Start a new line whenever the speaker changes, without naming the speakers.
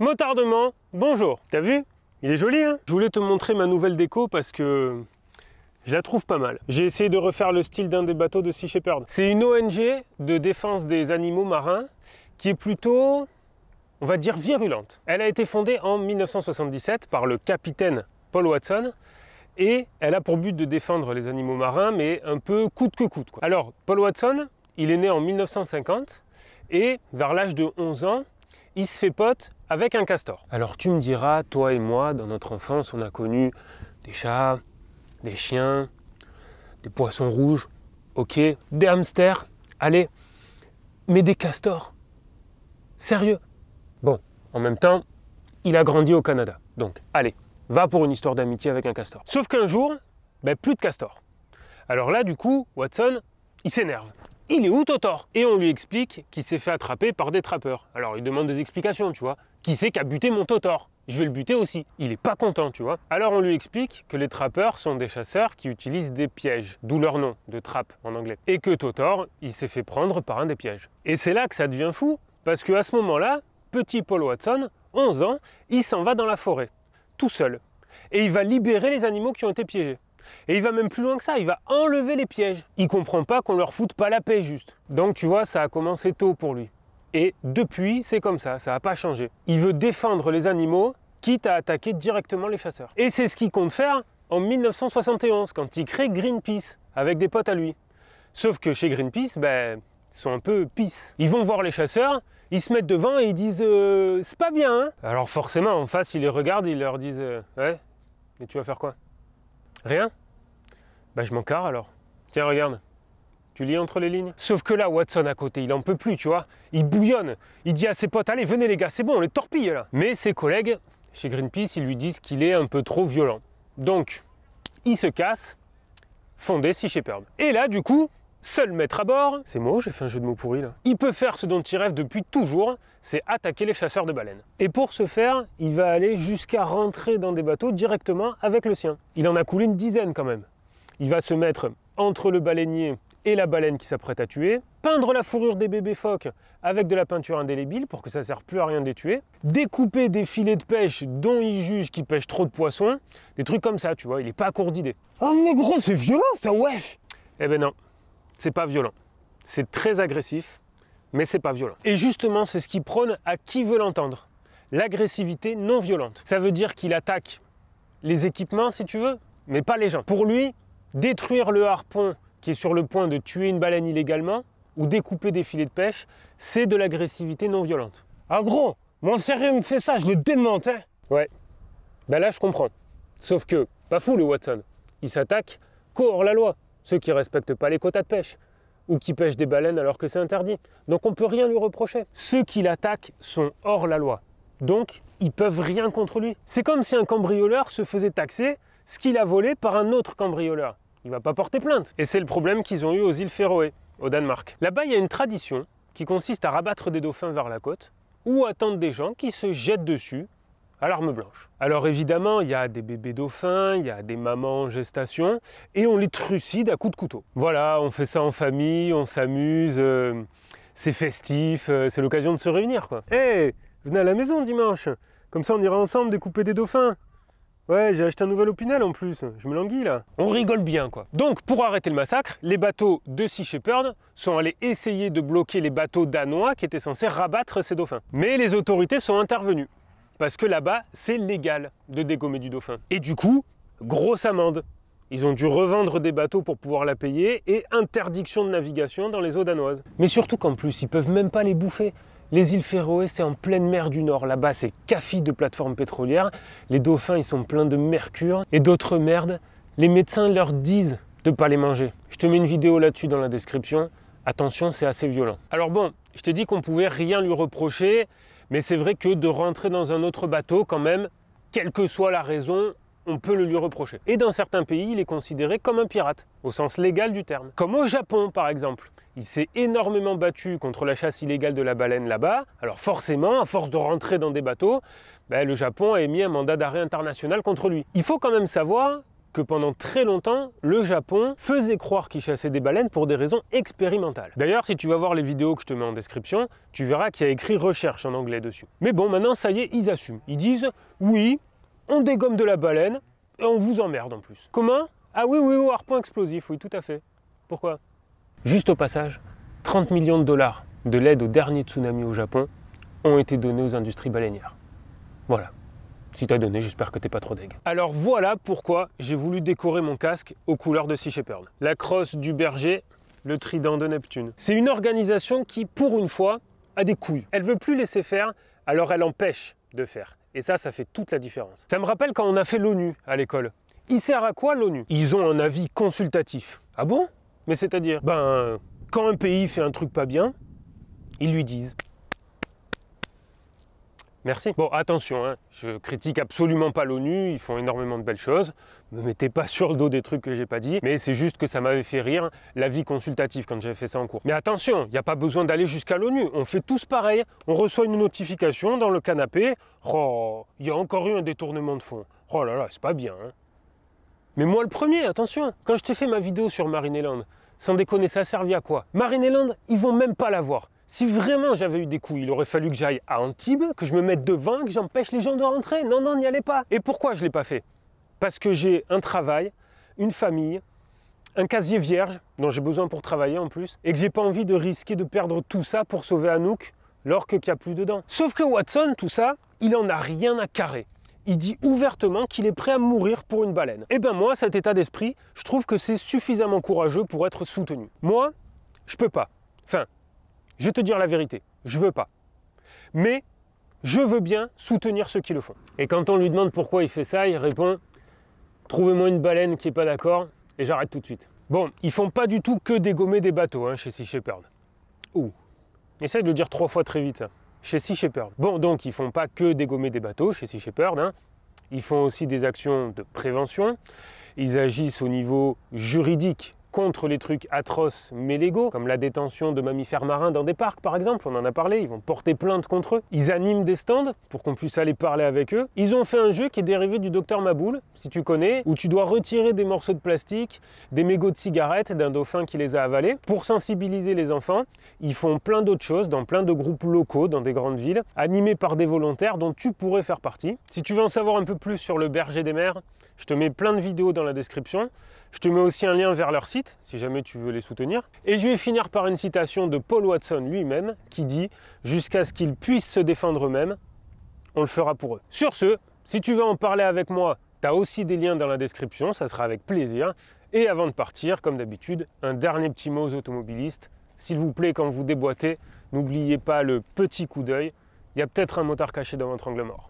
Motardement, bonjour. T'as vu? Il est joli, hein? Je voulais te montrer ma nouvelle déco parce que je la trouve pas mal. J'ai essayé de refaire le style d'un des bateaux de Sea Shepherd. C'est une ONG de défense des animaux marins qui est plutôt, on va dire, virulente. Elle a été fondée en 1977 par le capitaine Paul Watson et elle a pour but de défendre les animaux marins, mais un peu coûte que coûte, quoi. Alors, Paul Watson, il est né en 1950 et vers l'âge de 11 ans, il se fait pote avec un castor. Alors tu me diras, toi et moi, dans notre enfance, on a connu des chats, des chiens, des poissons rouges, ok, des hamsters, allez, mais des castors, sérieux? Bon, en même temps, il a grandi au Canada, donc allez, va pour une histoire d'amitié avec un castor. Sauf qu'un jour, plus de castor. Alors là, du coup, Watson, il s'énerve. Il est où Totor? Et on lui explique qu'il s'est fait attraper par des trappeurs. Alors il demande des explications, tu vois. Qui c'est qui a buté mon Totor? Je vais le buter aussi. Il est pas content, tu vois. Alors on lui explique que les trappeurs sont des chasseurs qui utilisent des pièges, d'où leur nom, de trappe en anglais. Et que Totor, il s'est fait prendre par un des pièges. Et c'est là que ça devient fou, parce qu'à ce moment-là, petit Paul Watson, 11 ans, il s'en va dans la forêt, tout seul. Et il va libérer les animaux qui ont été piégés. Et il va même plus loin que ça, il va enlever les pièges. Il comprend pas qu'on leur foute pas la paix juste. Donc tu vois, ça a commencé tôt pour lui. Et depuis, c'est comme ça n'a pas changé. Il veut défendre les animaux, quitte à attaquer directement les chasseurs. Et c'est ce qu'il compte faire en 1971, quand il crée Greenpeace, avec des potes à lui. Sauf que chez Greenpeace, ils sont un peu pisse. Ils vont voir les chasseurs, ils se mettent devant et ils disent c'est pas bien, hein? Alors forcément, en face, ils les regardent, ils leur disent ouais, mais tu vas faire quoi? Rien? Je m'en carre alors. Tiens, regarde. Tu lis entre les lignes? Sauf que là, Watson à côté, il en peut plus, tu vois. Il bouillonne. Il dit à ses potes, allez, venez les gars, c'est bon, on les torpille là. Mais ses collègues, chez Greenpeace, ils lui disent qu'il est un peu trop violent. Donc, il se casse, fondé Sea Shepherd. Et là, du coup, seul maître à bord, c'est moi, j'ai fait un jeu de mots pourri là. Il peut faire ce dont il rêve depuis toujours, c'est attaquer les chasseurs de baleines. Et pour ce faire, il va aller jusqu'à rentrer dans des bateaux directement avec le sien. Il en a coulé une dizaine quand même. Il va se mettre entre le baleinier et la baleine qui s'apprête à tuer, peindre la fourrure des bébés phoques avec de la peinture indélébile pour que ça ne serve plus à rien de les tuer, découper des filets de pêche dont il juge qu'ils pêchent trop de poissons, des trucs comme ça, tu vois, il n'est pas à court d'idées.
Oh mais gros, c'est violent ça, wesh!
Eh ben non, c'est pas violent. C'est très agressif, mais c'est pas violent. Et justement, c'est ce qu'il prône à qui veut l'entendre. L'agressivité non violente. Ça veut dire qu'il attaque les équipements, si tu veux, mais pas les gens. Pour lui, détruire le harpon qui est sur le point de tuer une baleine illégalement ou découper des filets de pêche, c'est de l'agressivité non violente.
Ah gros, mon sérieux me fait ça, je le démonte, hein?
Ouais, là je comprends. Sauf que, pas fou le Watson, il s'attaque qu'au hors-la-loi, ceux qui respectent pas les quotas de pêche, ou qui pêchent des baleines alors que c'est interdit. Donc on peut rien lui reprocher. Ceux qui l'attaquent sont hors la loi, donc ils peuvent rien contre lui. C'est comme si un cambrioleur se faisait taxer ce qu'il a volé par un autre cambrioleur. Il va pas porter plainte. Et c'est le problème qu'ils ont eu aux îles Féroé, au Danemark. Là-bas, il y a une tradition qui consiste à rabattre des dauphins vers la côte ou attendre des gens qui se jettent dessus à l'arme blanche. Alors évidemment, il y a des bébés dauphins, il y a des mamans en gestation et on les trucide à coups de couteau. Voilà, on fait ça en famille, on s'amuse, c'est festif, c'est l'occasion de se réunir, quoi. Hé, venez à la maison dimanche, comme ça on ira ensemble découper des dauphins. Ouais, j'ai acheté un nouvel Opinel en plus, je me languis là. On rigole bien quoi. Donc pour arrêter le massacre, les bateaux de Sea Shepherd sont allés essayer de bloquer les bateaux danois qui étaient censés rabattre ces dauphins. Mais les autorités sont intervenues, parce que là-bas, c'est légal de dégommer du dauphin. Et du coup, grosse amende. Ils ont dû revendre des bateaux pour pouvoir la payer et interdiction de navigation dans les eaux danoises. Mais surtout qu'en plus, ils peuvent même pas les bouffer. Les îles Féroé, c'est en pleine mer du Nord. Là-bas, c'est café de plateformes pétrolières. Les dauphins, ils sont pleins de mercure et d'autres merdes. Les médecins leur disent de ne pas les manger. Je te mets une vidéo là-dessus dans la description. Attention, c'est assez violent. Alors bon, je t'ai dit qu'on pouvait rien lui reprocher, mais c'est vrai que de rentrer dans un autre bateau, quand même, quelle que soit la raison, on peut le lui reprocher. Et dans certains pays, il est considéré comme un pirate, au sens légal du terme. Comme au Japon, par exemple. Il s'est énormément battu contre la chasse illégale de la baleine là-bas. Alors forcément, à force de rentrer dans des bateaux, le Japon a émis un mandat d'arrêt international contre lui. Il faut quand même savoir que pendant très longtemps, le Japon faisait croire qu'il chassait des baleines pour des raisons expérimentales. D'ailleurs, si tu vas voir les vidéos que je te mets en description, tu verras qu'il y a écrit recherche en anglais dessus. Mais bon, maintenant, ça y est, ils assument. Ils disent, oui, on dégomme de la baleine et on vous emmerde en plus. Comment? Ah oui, oui, au harpon explosif, oui, tout à fait. Pourquoi? Juste au passage, 30 millions de dollars de l'aide au dernier tsunami au Japon ont été donnés aux industries baleinières. Voilà. Si t'as donné, j'espère que t'es pas trop deg. Alors voilà pourquoi j'ai voulu décorer mon casque aux couleurs de Sea Shepherd. La crosse du berger, le trident de Neptune. C'est une organisation qui, pour une fois, a des couilles. Elle veut plus laisser faire, alors elle empêche de faire. Et ça fait toute la différence. Ça me rappelle quand on a fait l'ONU à l'école. Il sert à quoi l'ONU? Ils ont un avis consultatif. Ah bon? Mais c'est-à-dire? Ben, quand un pays fait un truc pas bien, ils lui disent. Merci. Bon, attention, hein, je critique absolument pas l'ONU, ils font énormément de belles choses. Ne me mettez pas sur le dos des trucs que j'ai pas dit, mais c'est juste que ça m'avait fait rire l'avis consultatif quand j'avais fait ça en cours. Mais attention, il n'y a pas besoin d'aller jusqu'à l'ONU, on fait tous pareil. On reçoit une notification dans le canapé, oh, il y a encore eu un détournement de fonds. Oh là là, c'est pas bien. Hein. Mais moi le premier, attention, quand je t'ai fait ma vidéo sur Marineland, sans déconner, ça a servi à quoi? Marineland, ils vont même pas la voir. Si vraiment j'avais eu des couilles, il aurait fallu que j'aille à Antibes, que je me mette devant, que j'empêche les gens de rentrer. Non, non, n'y allez pas. Et pourquoi je ne l'ai pas fait? Parce que j'ai un travail, une famille, un casier vierge, dont j'ai besoin pour travailler en plus, et que j'ai pas envie de risquer de perdre tout ça pour sauver Anouk, alors qu'il n'y a plus dedans. Sauf que Watson, tout ça, il en a rien à carrer. Il dit ouvertement qu'il est prêt à mourir pour une baleine. Et ben moi, cet état d'esprit, je trouve que c'est suffisamment courageux pour être soutenu. Moi, je peux pas. Enfin, je vais te dire la vérité, je veux pas. Mais je veux bien soutenir ceux qui le font. Et quand on lui demande pourquoi il fait ça, il répond « Trouvez-moi une baleine qui n'est pas d'accord et j'arrête tout de suite ». Bon, ils font pas du tout que dégommer des bateaux hein, chez Sea Shepherd. Ouh, essaye de le dire 3 fois très vite, hein. Chez Sea Shepherd. Bon, donc ils font pas que dégommer des bateaux chez Sea Shepherd, hein. Ils font aussi des actions de prévention. Ils agissent au niveau juridique contre les trucs atroces mais légaux, comme la détention de mammifères marins dans des parcs par exemple, on en a parlé, ils vont porter plainte contre eux. Ils animent des stands pour qu'on puisse aller parler avec eux. Ils ont fait un jeu qui est dérivé du Docteur Maboul, si tu connais, où tu dois retirer des morceaux de plastique, des mégots de cigarettes d'un dauphin qui les a avalés. Pour sensibiliser les enfants, ils font plein d'autres choses dans plein de groupes locaux dans des grandes villes, animés par des volontaires dont tu pourrais faire partie. Si tu veux en savoir un peu plus sur le berger des mers, je te mets plein de vidéos dans la description. Je te mets aussi un lien vers leur site, si jamais tu veux les soutenir. Et je vais finir par une citation de Paul Watson lui-même, qui dit « Jusqu'à ce qu'ils puissent se défendre eux-mêmes, on le fera pour eux ». Sur ce, si tu veux en parler avec moi, tu as aussi des liens dans la description, ça sera avec plaisir. Et avant de partir, comme d'habitude, un dernier petit mot aux automobilistes. S'il vous plaît, quand vous déboîtez, n'oubliez pas le petit coup d'œil. Il y a peut-être un motard caché dans votre angle mort.